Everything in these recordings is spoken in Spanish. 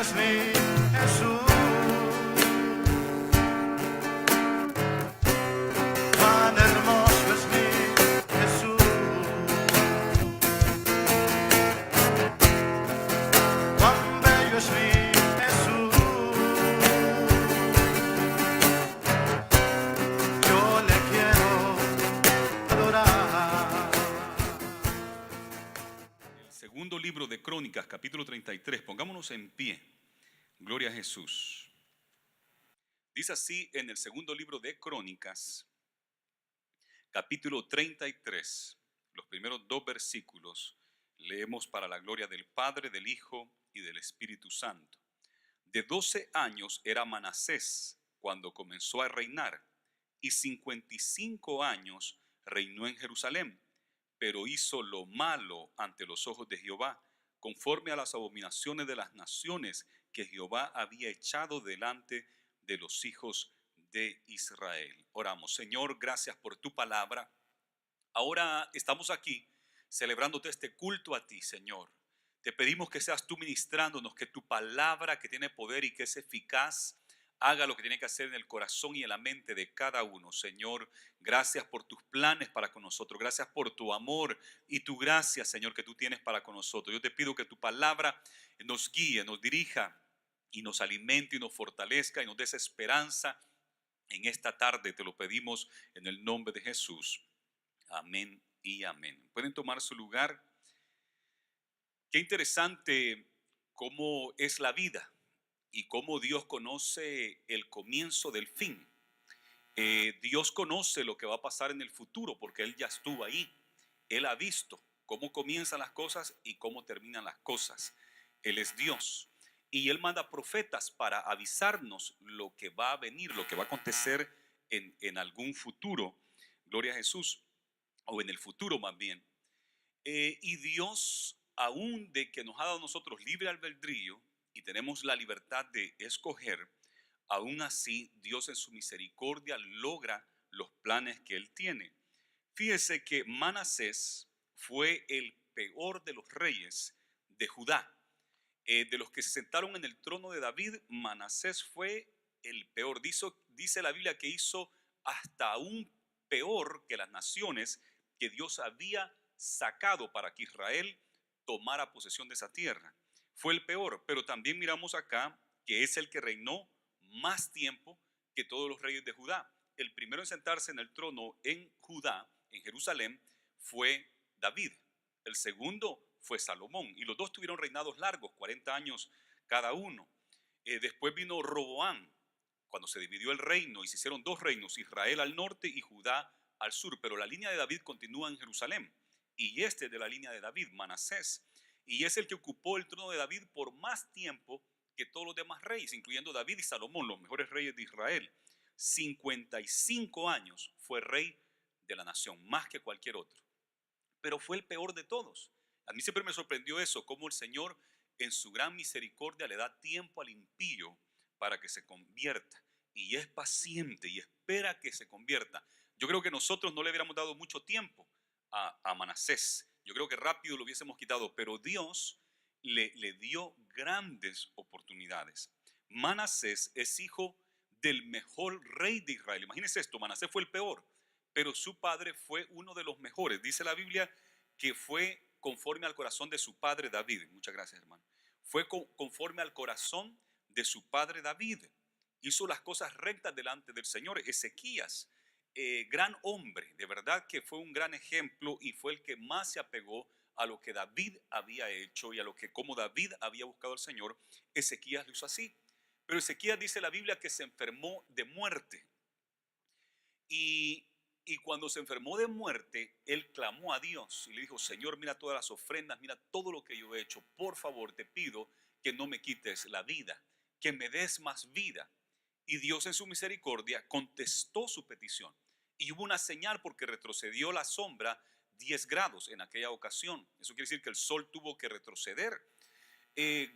es mi Jesús. Cuán hermoso es mi Jesús. Cuán bello es mi Jesús. Yo le quiero adorar. El segundo libro de Crónicas, capítulo 33. Pongámonos en pie. Gloria a Jesús. Dice así en el segundo libro de Crónicas, capítulo 33. Los primeros dos versículos leemos para la gloria del Padre, del Hijo y del Espíritu Santo. De 12 años era Manasés cuando comenzó a reinar, y 55 años reinó en Jerusalén, pero hizo lo malo ante los ojos de Jehová, conforme a las abominaciones de las naciones que Jehová había echado delante de los hijos de Israel. Oramos. Señor, gracias por tu palabra. Ahora estamos aquí celebrándote este culto a ti, Señor. Te pedimos que seas tú ministrándonos, que tu palabra, que tiene poder y que es eficaz, haga lo que tiene que hacer en el corazón y en la mente de cada uno. Señor, gracias por tus planes para con nosotros. Gracias por tu amor y tu gracia, Señor, que tú tienes para con nosotros. Yo te pido que tu palabra nos guíe, nos dirija y nos alimente y nos fortalezca y nos des esperanza en esta tarde. Te lo pedimos en el nombre de Jesús. Amén y amén. Pueden tomar su lugar. Qué interesante cómo es la vida y cómo Dios conoce el comienzo del fin. Dios conoce lo que va a pasar en el futuro porque Él ya estuvo ahí. Él ha visto cómo comienzan las cosas y cómo terminan las cosas. Él es Dios. Y Él manda profetas para avisarnos lo que va a venir, lo que va a acontecer en algún futuro. Gloria a Jesús. O en el futuro más bien. Y Dios, aún de que nos ha dado a nosotros libre albedrío y tenemos la libertad de escoger, aún así Dios en su misericordia logra los planes que Él tiene. Fíjese que Manasés fue el peor de los reyes de Judá. De los que se sentaron en el trono de David, Manasés fue el peor. Dice la Biblia que hizo hasta aún peor que las naciones que Dios había sacado para que Israel tomara posesión de esa tierra. Fue el peor, pero también miramos acá que es el que reinó más tiempo que todos los reyes de Judá. El primero en sentarse en el trono en Judá, en Jerusalén, fue David. El segundo fue Salomón, y los dos tuvieron reinados largos, 40 años cada uno. Después vino Roboam, cuando se dividió el reino y se hicieron dos reinos, Israel al norte y Judá al sur, pero la línea de David continúa en Jerusalén, y este es de la línea de David, Manasés, y es el que ocupó el trono de David por más tiempo que todos los demás reyes, incluyendo David y Salomón, los mejores reyes de Israel. 55 años fue rey de la nación, más que cualquier otro, pero fue el peor de todos. A mí siempre me sorprendió eso, cómo el Señor en su gran misericordia le da tiempo al impío para que se convierta, y es paciente y espera que se convierta. Yo creo que nosotros no le hubiéramos dado mucho tiempo a Manasés. Yo creo que rápido lo hubiésemos quitado, pero Dios le dio grandes oportunidades. Manasés es hijo del mejor rey de Israel. Imagínense esto, Manasés fue el peor, pero su padre fue uno de los mejores. Dice la Biblia que fue conforme al corazón de su padre David. Muchas gracias, hermano. Fue conforme al corazón de su padre David. Hizo las cosas rectas delante del Señor. Ezequías, gran hombre, de verdad que fue un gran ejemplo y fue el que más se apegó a lo que David había hecho y a lo que como David había buscado al Señor. Ezequías lo hizo así. Pero Ezequías, dice la Biblia, que se enfermó de muerte. Y cuando se enfermó de muerte, él clamó a Dios y le dijo: Señor, mira todas las ofrendas, mira todo lo que yo he hecho. Por favor, te pido que no me quites la vida, que me des más vida. Y Dios en su misericordia contestó su petición. Y hubo una señal porque retrocedió la sombra 10 grados en aquella ocasión. Eso quiere decir que el sol tuvo que retroceder.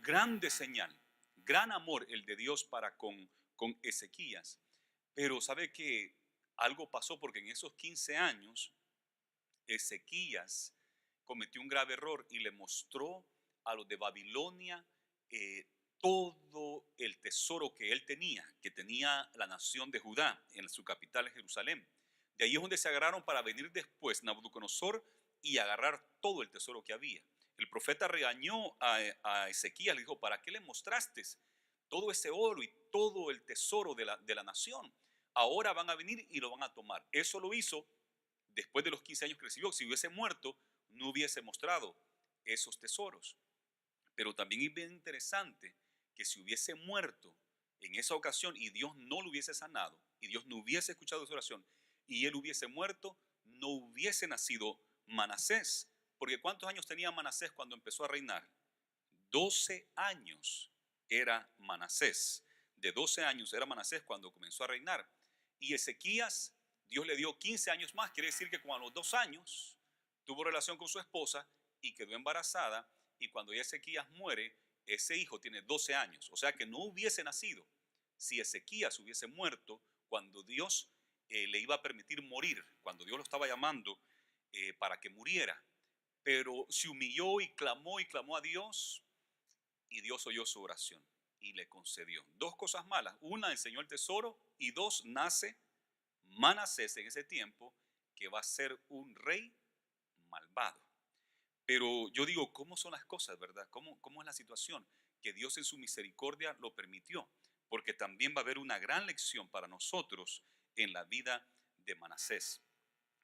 Grande señal, gran amor el de Dios para con Ezequías. Pero sabe que algo pasó, porque en esos 15 años Ezequías cometió un grave error y le mostró a los de Babilonia todo el tesoro que tenía la nación de Judá en su capital Jerusalén. De ahí es donde se agarraron para venir después Nabucodonosor y agarrar todo el tesoro que había. El profeta regañó a Ezequías, le dijo, ¿para qué le mostraste todo ese oro y todo el tesoro de la nación? Ahora van a venir y lo van a tomar. Eso lo hizo después de los 15 años que recibió. Si hubiese muerto, no hubiese mostrado esos tesoros. Pero también es bien interesante que si hubiese muerto en esa ocasión y Dios no lo hubiese sanado y Dios no hubiese escuchado su oración y él hubiese muerto, no hubiese nacido Manasés. Porque ¿cuántos años tenía Manasés cuando empezó a reinar? 12 años era Manasés. De 12 años era Manasés cuando comenzó a reinar. Y Ezequías, Dios le dio 15 años más. Quiere decir que cuando a los 2 años tuvo relación con su esposa y quedó embarazada. Y cuando ya Ezequías muere, ese hijo tiene 12 años. O sea que no hubiese nacido si Ezequías hubiese muerto cuando Dios le iba a permitir morir, cuando Dios lo estaba llamando para que muriera. Pero se humilló y clamó a Dios, y Dios oyó su oración y le concedió. Dos cosas malas. Una, enseñó el tesoro, y dos, nace Manasés en ese tiempo, que va a ser un rey malvado. Pero yo digo, ¿cómo son las cosas, verdad? ¿Cómo es la situación? Que Dios en su misericordia lo permitió, porque también va a haber una gran lección para nosotros en la vida de Manasés.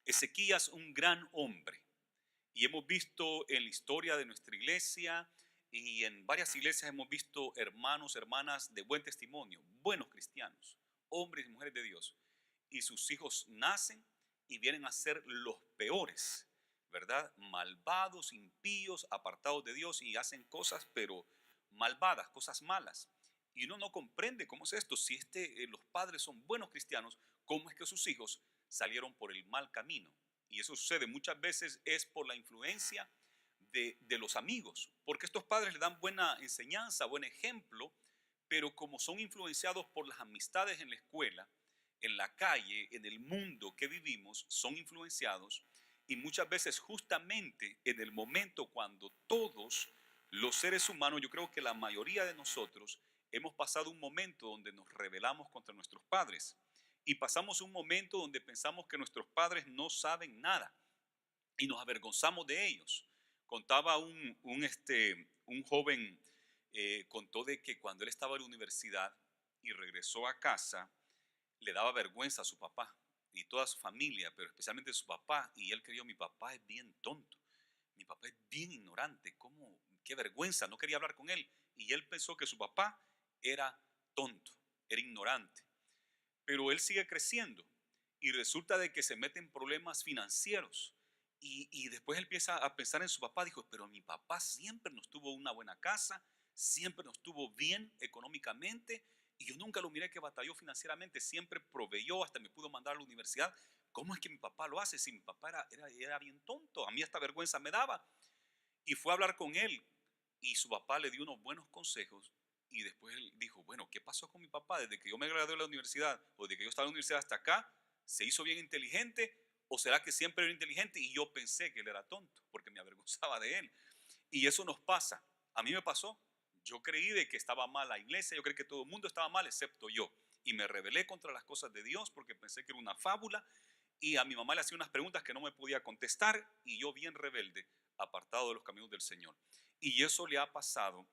Ezequías, un gran hombre, y hemos visto en la historia de nuestra iglesia y en varias iglesias hemos visto hermanos, hermanas de buen testimonio, buenos cristianos, hombres y mujeres de Dios, y sus hijos nacen y vienen a ser los peores, ¿verdad? Malvados, impíos, apartados de Dios y hacen cosas, pero malvadas, cosas malas. Y uno no comprende cómo es esto. Si los padres son buenos cristianos, ¿cómo es que sus hijos salieron por el mal camino? Y eso sucede muchas veces es por la influencia de los amigos, porque estos padres le dan buena enseñanza, buen ejemplo, pero como son influenciados por las amistades en la escuela, en la calle, en el mundo que vivimos, son influenciados y muchas veces justamente en el momento cuando todos los seres humanos, yo creo que la mayoría de nosotros, hemos pasado un momento donde nos rebelamos contra nuestros padres y pasamos un momento donde pensamos que nuestros padres no saben nada y nos avergonzamos de ellos. Contaba un joven, contó de que cuando él estaba en la universidad y regresó a casa, le daba vergüenza a su papá y toda su familia, pero especialmente a su papá, y él creyó, mi papá es bien tonto, mi papá es bien ignorante, ¿cómo? Qué vergüenza, no quería hablar con él. Y él pensó que su papá era tonto, era ignorante. Pero él sigue creciendo y resulta de que se mete en problemas financieros. Y después él empieza a pensar en su papá. Dijo, pero mi papá siempre nos tuvo una buena casa, siempre nos tuvo bien económicamente y yo nunca lo miré que batalló financieramente, siempre proveyó, hasta me pudo mandar a la universidad. ¿Cómo es que mi papá lo hace si mi papá era bien tonto? A mí esta vergüenza me daba. Y fue a hablar con él y su papá le dio unos buenos consejos. Y después él dijo, bueno, ¿qué pasó con mi papá? Desde que yo me gradué de la universidad o desde que yo estaba en la universidad hasta acá, ¿se hizo bien inteligente o será que siempre era inteligente? Y yo pensé que él era tonto porque me avergonzaba de él. Y eso nos pasa. A mí me pasó. Yo creí de que estaba mal la iglesia, yo creí que todo el mundo estaba mal excepto yo. Y me rebelé contra las cosas de Dios porque pensé que era una fábula. Y a mi mamá le hacía unas preguntas que no me podía contestar y yo bien rebelde, apartado de los caminos del Señor. Y eso le ha pasado,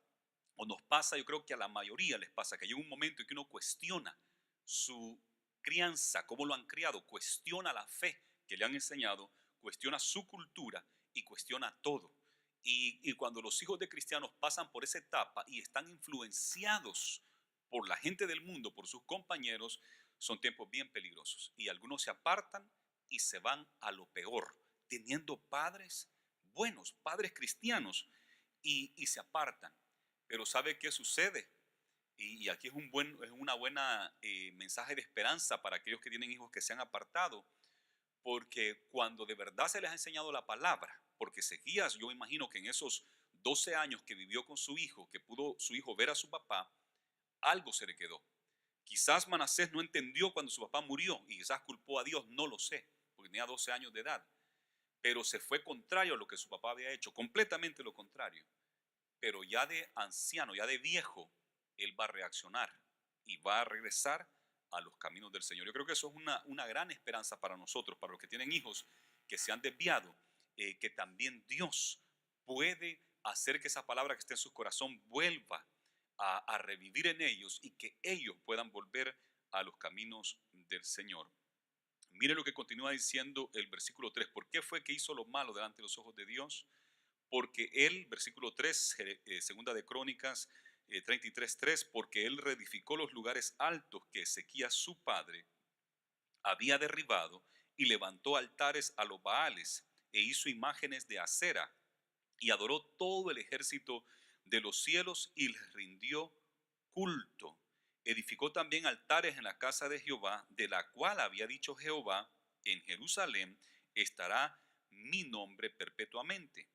o nos pasa, yo creo que a la mayoría les pasa, que llega un momento en que uno cuestiona su crianza, cómo lo han criado, cuestiona la fe que le han enseñado, cuestiona su cultura y cuestiona todo. Y cuando los hijos de cristianos pasan por esa etapa y están influenciados por la gente del mundo, por sus compañeros, son tiempos bien peligrosos. Y algunos se apartan y se van a lo peor, teniendo padres buenos, padres cristianos, y se apartan. Pero ¿sabe qué sucede? Y aquí es una buena mensaje de esperanza para aquellos que tienen hijos que se han apartado, porque cuando de verdad se les ha enseñado la palabra, porque Ezequías, yo imagino que en esos 12 años que vivió con su hijo, que pudo su hijo ver a su papá, algo se le quedó. Quizás Manasés no entendió cuando su papá murió y quizás culpó a Dios, no lo sé, porque tenía 12 años de edad, pero se fue contrario a lo que su papá había hecho, completamente lo contrario. Pero ya de anciano, ya de viejo, él va a reaccionar y va a regresar a los caminos del Señor. Yo creo que eso es una gran esperanza para nosotros, para los que tienen hijos que se han desviado, que también Dios puede hacer que esa palabra que está en su corazón vuelva a revivir en ellos y que ellos puedan volver a los caminos del Señor. Mire lo que continúa diciendo el versículo 3. ¿Por qué fue que hizo lo malo delante de los ojos de Dios? Porque él, versículo 3, segunda de Crónicas 33:3, porque él reedificó los lugares altos que Ezequías su padre había derribado y levantó altares a los Baales e hizo imágenes de acera y adoró todo el ejército de los cielos y les rindió culto. Edificó también altares en la casa de Jehová, de la cual había dicho Jehová, en Jerusalén estará mi nombre perpetuamente.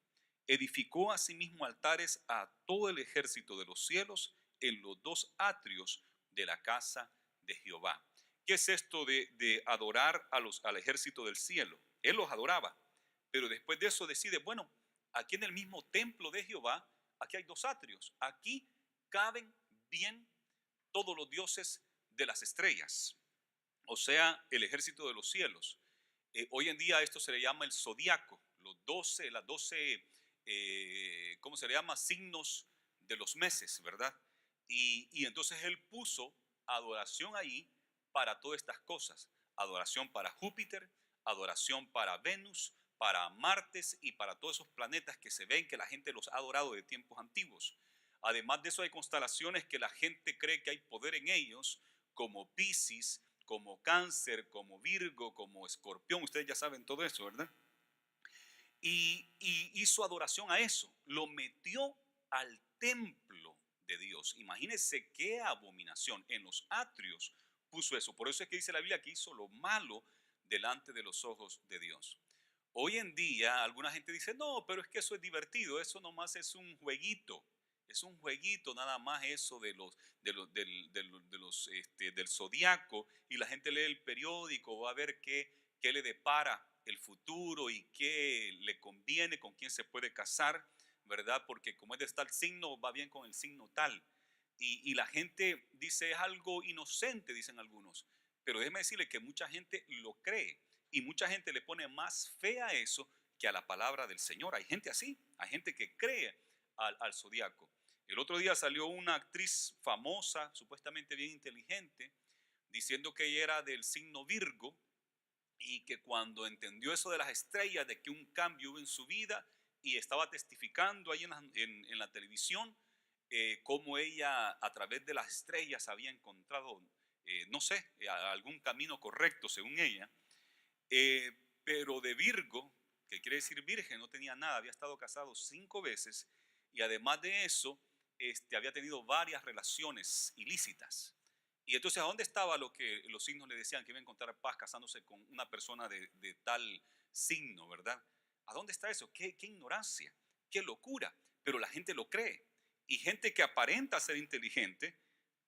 Edificó asimismo altares a todo el ejército de los cielos en los dos atrios de la casa de Jehová. ¿Qué es esto de adorar al ejército del cielo? Él los adoraba, pero después de eso decide, bueno, aquí en el mismo templo de Jehová, aquí hay dos atrios. Aquí caben bien todos los dioses de las estrellas, o sea, el ejército de los cielos. Hoy en día esto se le llama el zodiaco, las 12, ¿cómo se le llama? Signos de los meses, ¿verdad? Y entonces él puso adoración ahí para todas estas cosas. Adoración para Júpiter, adoración para Venus, para Martes y para todos esos planetas que se ven que la gente los ha adorado de tiempos antiguos. Además de eso hay constelaciones que la gente cree que hay poder en ellos, como Piscis, como Cáncer, como Virgo, como Escorpión. Ustedes ya saben todo eso, ¿verdad? Y hizo adoración a eso. Lo metió al templo de Dios. Imagínense qué abominación. En los atrios puso eso. Por eso es que dice la Biblia que hizo lo malo delante de los ojos de Dios. Hoy en día alguna gente dice, no, pero es que eso es divertido, eso nomás es un jueguito nada más eso del zodiaco, y la gente lee el periódico, va a ver qué le depara el futuro y qué le conviene, con quién se puede casar, ¿verdad? Porque como es de tal signo, va bien con el signo tal. Y la gente dice, es algo inocente, dicen algunos, pero déjeme decirle que mucha gente lo cree. Y mucha gente le pone más fe a eso que a la palabra del Señor. Hay gente así, hay gente que cree al zodiaco. El otro día salió una actriz famosa, supuestamente bien inteligente, diciendo que ella era del signo Virgo y que cuando entendió eso de las estrellas, de que un cambio hubo en su vida, y estaba testificando ahí en la televisión, cómo ella a través de las estrellas había encontrado, no sé, algún camino correcto según ella. Pero de Virgo, que quiere decir virgen, no tenía nada, había estado casado 5 veces y además de eso, había tenido varias relaciones ilícitas. Y entonces, ¿a dónde estaba lo que los signos le decían que iba a encontrar paz casándose con una persona de tal signo, verdad? ¿A dónde está eso? ¿Qué ignorancia, qué locura, pero la gente lo cree. Y gente que aparenta ser inteligente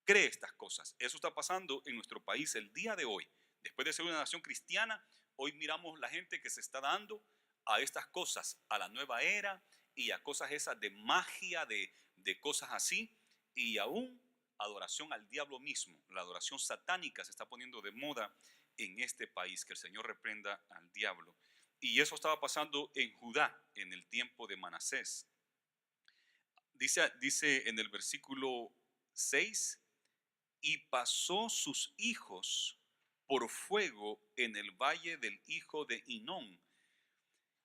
cree estas cosas. Eso está pasando en nuestro país el día de hoy. Después de ser una nación cristiana, hoy miramos la gente que se está dando a estas cosas, a la nueva era y a cosas esas de magia, de cosas así, y aún adoración al diablo mismo. La adoración satánica se está poniendo de moda en este país. Que el Señor reprenda al diablo. Y eso estaba pasando en Judá en el tiempo de Manasés. Dice en el versículo 6, y pasó sus hijos por fuego en el valle del hijo de Hinón,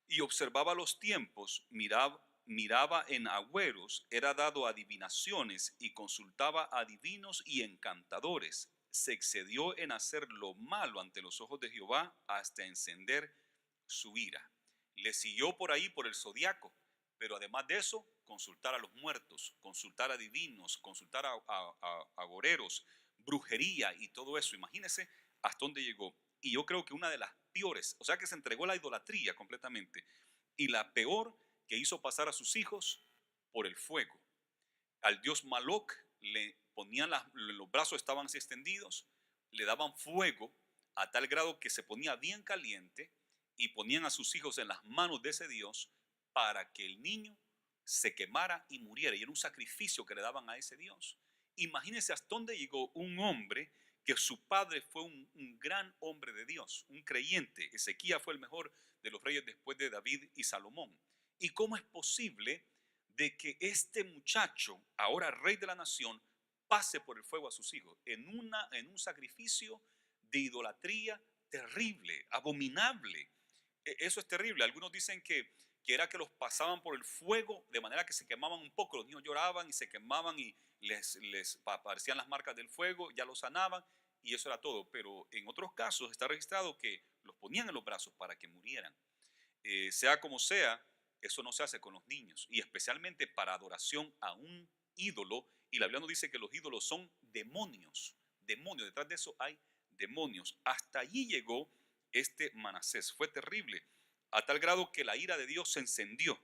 y observaba los tiempos, miraba en agüeros, era dado a adivinaciones y consultaba a adivinos y encantadores. Se excedió en hacer lo malo ante los ojos de Jehová hasta encender su ira. Le siguió por ahí por el zodiaco, pero además de eso, consultar a los muertos, consultar a adivinos, consultar a agoreros, brujería y todo eso. Imagínense hasta dónde llegó. Y yo creo que una de las peores, o sea que se entregó a la idolatría completamente, y la peor, que hizo pasar a sus hijos por el fuego. Al dios Maloc le ponían los brazos, estaban así extendidos, le daban fuego a tal grado que se ponía bien caliente y ponían a sus hijos en las manos de ese dios para que el niño se quemara y muriera. Y era un sacrificio que le daban a ese dios. Imagínense hasta dónde llegó un hombre que su padre fue un gran hombre de Dios, un creyente. Ezequías fue el mejor de los reyes después de David y Salomón. ¿Y cómo es posible de que este muchacho, ahora rey de la nación, pase por el fuego a sus hijos en un sacrificio de idolatría terrible, abominable? Eso es terrible. Algunos dicen que era que los pasaban por el fuego de manera que se quemaban un poco. Los niños lloraban y se quemaban y les aparecían las marcas del fuego, ya los sanaban y eso era todo. Pero en otros casos está registrado que los ponían en los brazos para que murieran. Sea como sea, eso no se hace con los niños y especialmente para adoración a un ídolo. Y la Biblia nos dice que los ídolos son demonios. Demonios, detrás de eso hay demonios. Hasta allí llegó este Manasés. Fue terrible, a tal grado que la ira de Dios se encendió.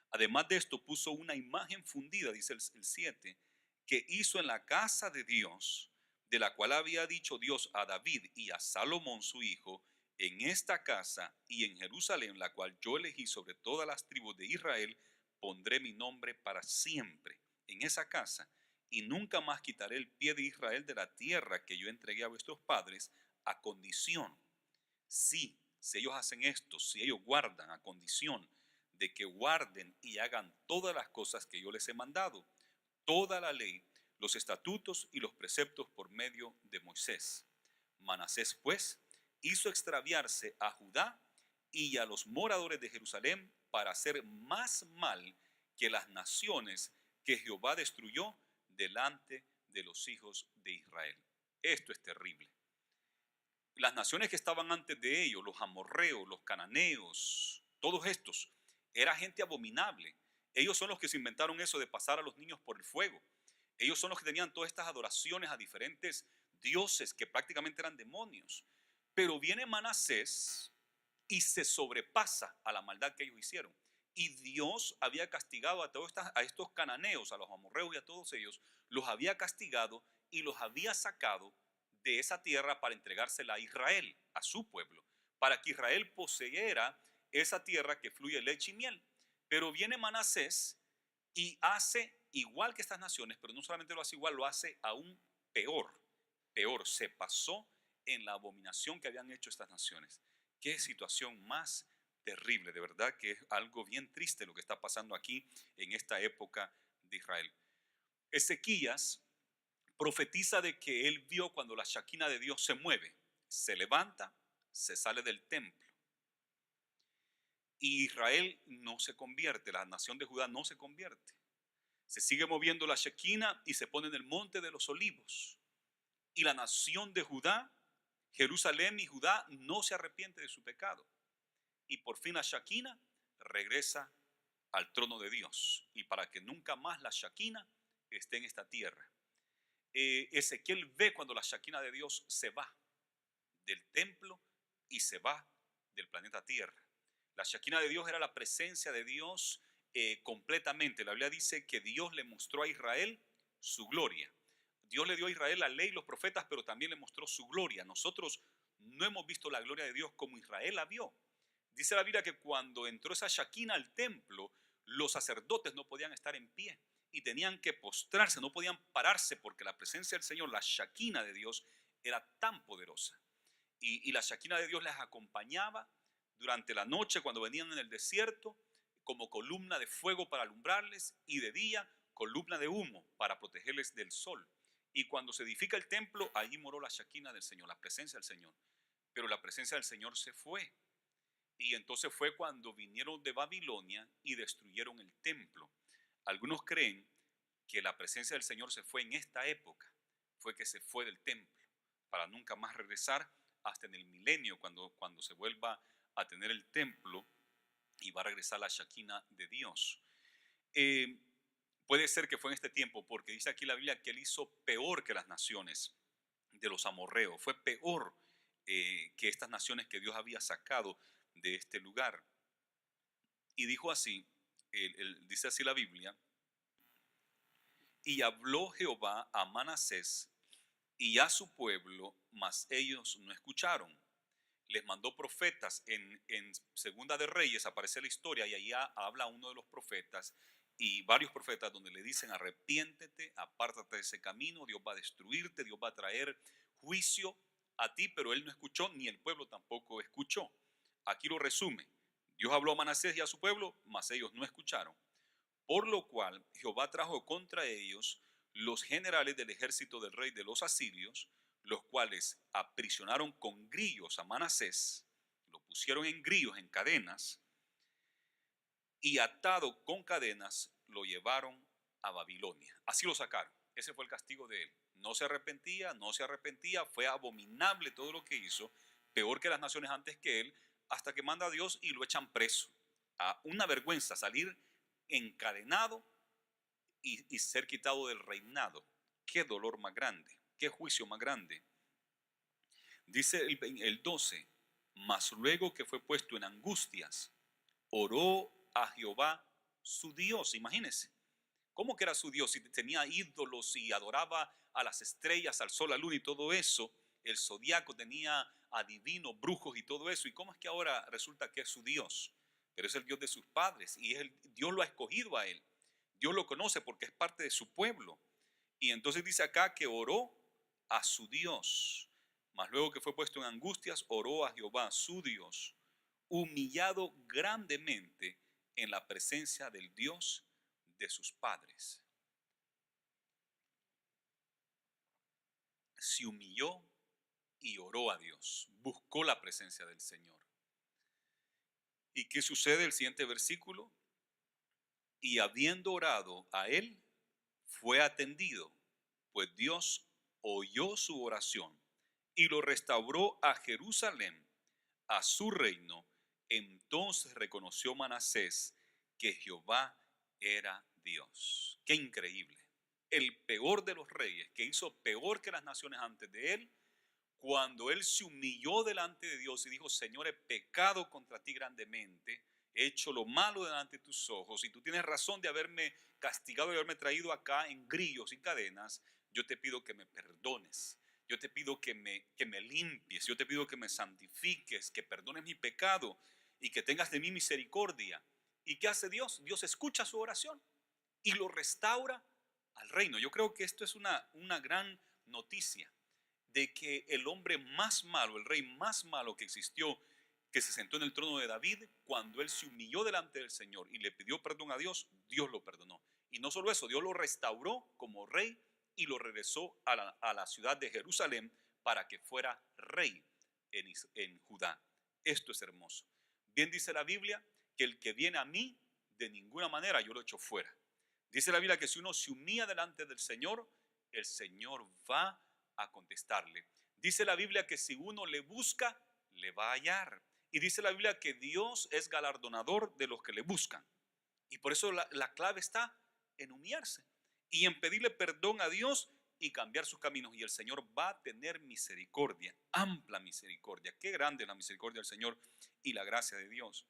Además de esto, puso una imagen fundida, dice el 7, que hizo en la casa de Dios, de la cual había dicho Dios a David y a Salomón su hijo, en esta casa y en Jerusalén, la cual yo elegí sobre todas las tribus de Israel, pondré mi nombre para siempre en esa casa, y nunca más quitaré el pie de Israel de la tierra que yo entregué a vuestros padres, a condición, si ellos hacen esto, si ellos guardan, a condición de que guarden y hagan todas las cosas que yo les he mandado, toda la ley, los estatutos y los preceptos por medio de Moisés. Manasés, pues, hizo extraviarse a Judá y a los moradores de Jerusalén para hacer más mal que las naciones que Jehová destruyó delante de los hijos de Israel. Esto es terrible. Las naciones que estaban antes de ellos, los amorreos, los cananeos, todos estos, era gente abominable. Ellos son los que se inventaron eso de pasar a los niños por el fuego. Ellos son los que tenían todas estas adoraciones a diferentes dioses que prácticamente eran demonios. Pero viene Manasés y se sobrepasa a la maldad que ellos hicieron. Y Dios había castigado a estos cananeos, a los amorreos y a todos ellos, los había castigado y los había sacado de esa tierra para entregársela a Israel, a su pueblo, para que Israel poseyera esa tierra que fluye leche y miel. Pero viene Manasés y hace igual que estas naciones, pero no solamente lo hace igual, lo hace aún peor. Peor, se pasó en la abominación que habían hecho estas naciones. Qué situación más terrible, de verdad que es algo bien triste lo que está pasando aquí en esta época de Israel. Ezequías profetiza de que él vio cuando la Shekinah de Dios se mueve, se levanta, se sale del templo. Y Israel no se convierte, la nación de Judá no se convierte. Se sigue moviendo la Shekinah y se pone en el monte de los olivos. Y la nación de Judá, Jerusalén y Judá, no se arrepiente de su pecado. Y por fin la Shekinah regresa al trono de Dios. Y para que nunca más la Shekinah esté en esta tierra. Ezequiel ve cuando la Shekinah de Dios se va del templo y se va del planeta Tierra. La Shekinah de Dios era la presencia de Dios completamente. La Biblia dice que Dios le mostró a Israel su gloria. Dios le dio a Israel la ley y los profetas, pero también le mostró su gloria. Nosotros no hemos visto la gloria de Dios como Israel la vio. Dice la Biblia que cuando entró esa Shekinah al templo, los sacerdotes no podían estar en pie y tenían que postrarse, no podían pararse porque la presencia del Señor, la Shekinah de Dios, era tan poderosa. Y la Shekinah de Dios les acompañaba durante la noche cuando venían en el desierto, como columna de fuego para alumbrarles, y de día columna de humo para protegerles del sol. Y cuando se edifica el templo, allí moró la Shekinah del Señor, la presencia del Señor. Pero la presencia del Señor se fue. Y entonces fue cuando vinieron de Babilonia y destruyeron el templo. Algunos creen que la presencia del Señor se fue en esta época, fue que se fue del templo, para nunca más regresar hasta en el milenio, cuando se vuelva a tener el templo y va a regresar la Shekinah de Dios. Puede ser que fue en este tiempo, porque dice aquí la Biblia que él hizo peor que las naciones de los amorreos, fue peor que estas naciones que Dios había sacado de este lugar. Y dijo así, dice así la Biblia: y habló Jehová a Manasés y a su pueblo, mas ellos no escucharon. Les mandó profetas. En Segunda de Reyes aparece la historia y allá habla uno de los profetas y varios profetas donde le dicen arrepiéntete, apártate de ese camino, Dios va a destruirte, Dios va a traer juicio a ti, pero él no escuchó, ni el pueblo tampoco escuchó. Aquí lo resume. Dios habló a Manasés y a su pueblo, mas ellos no escucharon. Por lo cual Jehová trajo contra ellos los generales del ejército del rey de los asirios, los cuales aprisionaron con grillos a Manasés, lo pusieron en grillos, en cadenas, y atado con cadenas lo llevaron a Babilonia. Así lo sacaron. Ese fue el castigo de él. No se arrepentía, no se arrepentía, fue abominable todo lo que hizo, peor que las naciones antes que él, hasta que manda a Dios y lo echan preso. A una vergüenza salir encadenado y ser quitado del reinado. Qué dolor más grande, qué juicio más grande. Dice el 12, mas luego que fue puesto en angustias, oró a Jehová su Dios. Imagínense, ¿cómo que era su Dios? Si tenía ídolos y adoraba a las estrellas, al sol, a la luna y todo eso, el zodiaco, tenía adivinos, brujos y todo eso. ¿Y cómo es que ahora resulta que es su Dios? Pero es el Dios de sus padres y Dios lo ha escogido a él. Dios lo conoce porque es parte de su pueblo. Y entonces dice acá que oró a su Dios. Mas luego que fue puesto en angustias, oró a Jehová su Dios, humillado grandemente en la presencia del Dios de sus padres. Se humilló y oró a Dios, buscó la presencia del Señor. ¿Y qué sucede? El siguiente versículo. Y habiendo orado a él, fue atendido, pues Dios oyó su oración y lo restauró a Jerusalén, a su reino. Entonces reconoció Manasés que Jehová era Dios. Qué increíble. El peor de los reyes, que hizo peor que las naciones antes de él, cuando él se humilló delante de Dios y dijo: Señor, he pecado contra ti grandemente, he hecho lo malo delante de tus ojos, y tú tienes razón de haberme castigado y haberme traído acá en grillos y cadenas. Yo te pido que me perdones, yo te pido que me limpies, yo te pido que me santifiques, que perdones mi pecado y que tengas de mí misericordia. ¿Y qué hace Dios? Dios escucha su oración y lo restaura al reino. Yo creo que esto es una gran noticia, de que el hombre más malo, el rey más malo que existió, que se sentó en el trono de David, cuando él se humilló delante del Señor y le pidió perdón a Dios, Dios lo perdonó. Y no solo eso, Dios lo restauró como rey y lo regresó a la ciudad de Jerusalén para que fuera rey en Judá. Esto es hermoso. Bien dice la Biblia que el que viene a mí, de ninguna manera yo lo echo fuera. Dice la Biblia que si uno se humilla delante del Señor, el Señor va a contestarle. Dice la Biblia que si uno le busca, le va a hallar. Y dice la Biblia que Dios es galardonador de los que le buscan. Y por eso la clave está en humillarse y en pedirle perdón a Dios y cambiar sus caminos. Y el Señor va a tener misericordia, amplia misericordia. Qué grande es la misericordia del Señor y la gracia de Dios.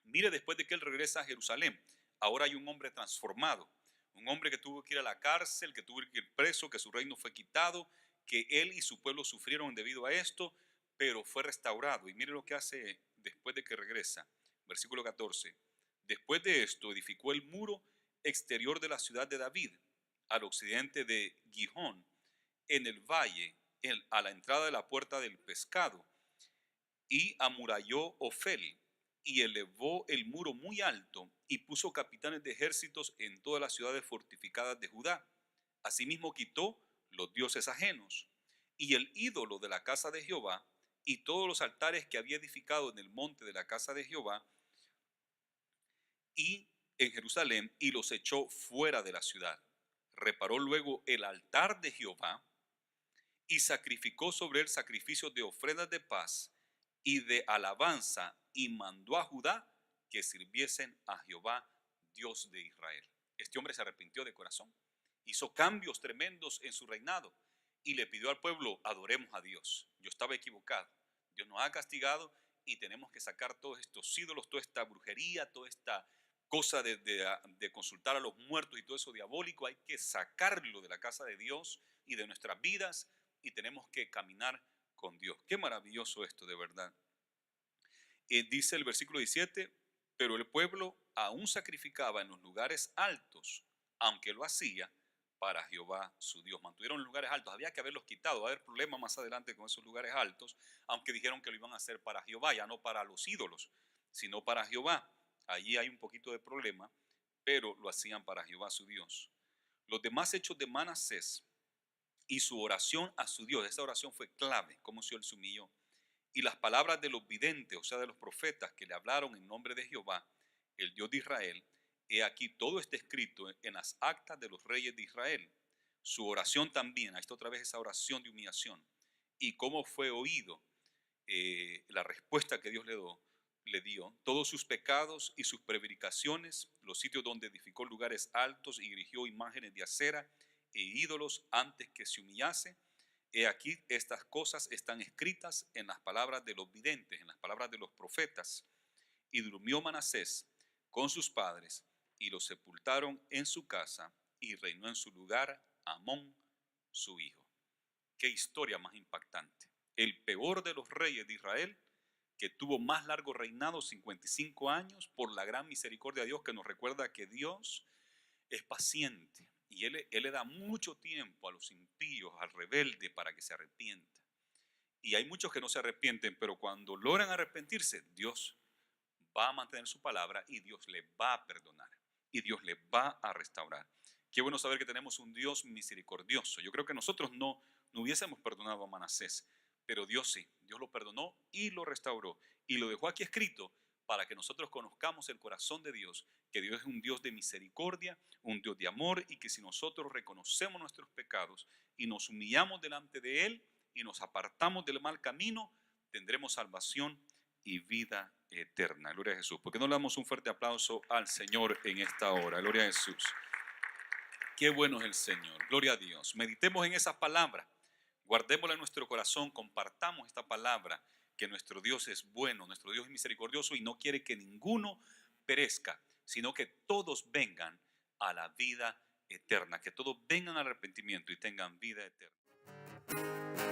Mire, después de que él regresa a Jerusalén, ahora hay un hombre transformado. Un hombre que tuvo que ir a la cárcel, que tuvo que ir preso, que su reino fue quitado, que él y su pueblo sufrieron debido a esto, pero fue restaurado. Y mire lo que hace después de que regresa. Versículo 14. Después de esto edificó el muro exterior de la ciudad de David, al occidente de Gihón, en el valle, a la entrada de la puerta del pescado, y amuralló Ofel, y elevó el muro muy alto, y puso capitanes de ejércitos en todas las ciudades fortificadas de Judá. Asimismo quitó los dioses ajenos, y el ídolo de la casa de Jehová, y todos los altares que había edificado en el monte de la casa de Jehová, y en Jerusalén, y los echó fuera de la ciudad. Reparó luego el altar de Jehová, y sacrificó sobre él sacrificios de ofrendas de paz y de alabanza, y mandó a Judá que sirviesen a Jehová, Dios de Israel. Este hombre se arrepintió de corazón, hizo cambios tremendos en su reinado y le pidió al pueblo: adoremos a Dios. Yo estaba equivocado, Dios nos ha castigado y tenemos que sacar todos estos ídolos, toda esta brujería, toda esta cosa de consultar a los muertos y todo eso diabólico. Hay que sacarlo de la casa de Dios y de nuestras vidas, y tenemos que caminar con Dios. Qué maravilloso esto, de verdad. Dice el versículo 17: pero el pueblo aún sacrificaba en los lugares altos, aunque lo hacía para Jehová su Dios. Mantuvieron los lugares altos, había que haberlos quitado, va a haber problemas más adelante con esos lugares altos, aunque dijeron que lo iban a hacer para Jehová, ya no para los ídolos, sino para Jehová. Allí hay un poquito de problema, pero lo hacían para Jehová su Dios. Los demás hechos de Manasés y su oración a su Dios, esa oración fue clave, como si él se humilló. Y las palabras de los videntes, o sea, de los profetas que le hablaron en nombre de Jehová, el Dios de Israel, he aquí todo está escrito en las actas de los reyes de Israel. Su oración también, ahí está otra vez esa oración de humillación. Y cómo fue oído la respuesta que Dios le dio, todos sus pecados y sus prevaricaciones, los sitios donde edificó lugares altos y erigió imágenes de acera e ídolos antes que se humillase. He aquí estas cosas están escritas en las palabras de los videntes, en las palabras de los profetas. Y durmió Manasés con sus padres y lo sepultaron en su casa y reinó en su lugar Amón, su hijo. Qué historia más impactante. El peor de los reyes de Israel, que tuvo más largo reinado, 55 años, por la gran misericordia de Dios, que nos recuerda que Dios es paciente y él le da mucho tiempo a los impíos, al rebelde, para que se arrepienta. Y hay muchos que no se arrepienten, pero cuando logran arrepentirse, Dios va a mantener su palabra y Dios le va a perdonar y Dios le va a restaurar. Qué bueno saber que tenemos un Dios misericordioso. Yo creo que nosotros no hubiésemos perdonado a Manasés, pero Dios sí, Dios lo perdonó y lo restauró y lo dejó aquí escrito para que nosotros conozcamos el corazón de Dios, que Dios es un Dios de misericordia, un Dios de amor, y que si nosotros reconocemos nuestros pecados y nos humillamos delante de Él y nos apartamos del mal camino, tendremos salvación y vida eterna. Gloria a Jesús. ¿Por qué no le damos un fuerte aplauso al Señor en esta hora? Gloria a Jesús. Qué bueno es el Señor. Gloria a Dios. Meditemos en esas palabras. Guardémosla en nuestro corazón. Compartamos esta palabra, que nuestro Dios es bueno, nuestro Dios es misericordioso y no quiere que ninguno perezca, sino que todos vengan a la vida eterna, que todos vengan al arrepentimiento y tengan vida eterna.